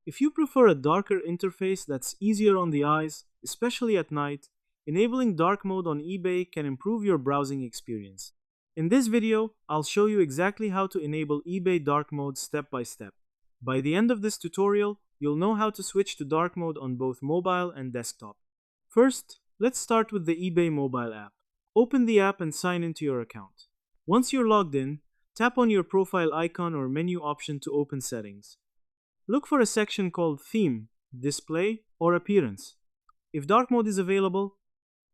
If you prefer a darker interface that's easier on the eyes, especially at night, enabling dark mode on eBay can improve your browsing experience. In this video, I'll show you exactly how to enable eBay dark mode step by step. By the end of this tutorial, you'll know how to switch to dark mode on both mobile and desktop. First, let's start with the eBay mobile app. Open the app and sign into your account. Once you're logged in, tap on your profile icon or menu option to open settings. Look for a section called Theme, Display, or Appearance. If dark mode is available,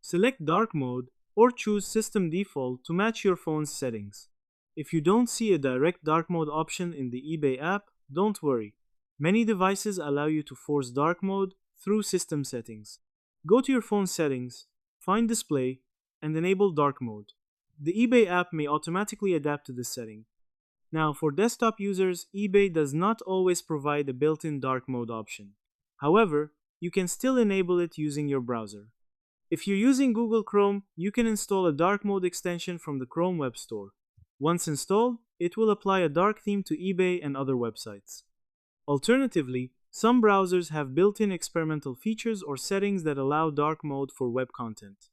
select dark mode or choose System Default to match your phone's settings. If you don't see a direct dark mode option in the eBay app, don't worry. Many devices allow you to force dark mode through system settings. Go to your phone settings, find Display, and enable dark mode. The eBay app may automatically adapt to this setting. Now, for desktop users, eBay does not always provide a built-in dark mode option. However, you can still enable it using your browser. If you're using Google Chrome, you can install a dark mode extension from the Chrome Web Store. Once installed, it will apply a dark theme to eBay and other websites. Alternatively, some browsers have built-in experimental features or settings that allow dark mode for web content.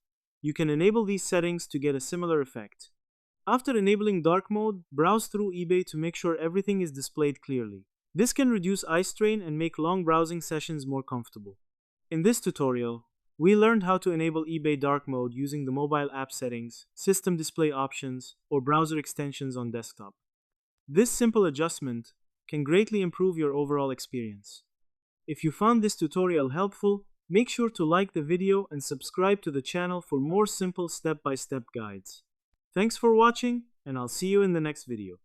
You can enable these settings to get a similar effect. After enabling dark mode, browse through eBay to make sure everything is displayed clearly. This can reduce eye strain and make long browsing sessions more comfortable. In this tutorial, we learned how to enable eBay dark mode using the mobile app settings, system display options, or browser extensions on desktop. This simple adjustment can greatly improve your overall experience. If you found this tutorial helpful, make sure to like the video and subscribe to the channel for more simple step-by-step guides. Thanks for watching, and I'll see you in the next video.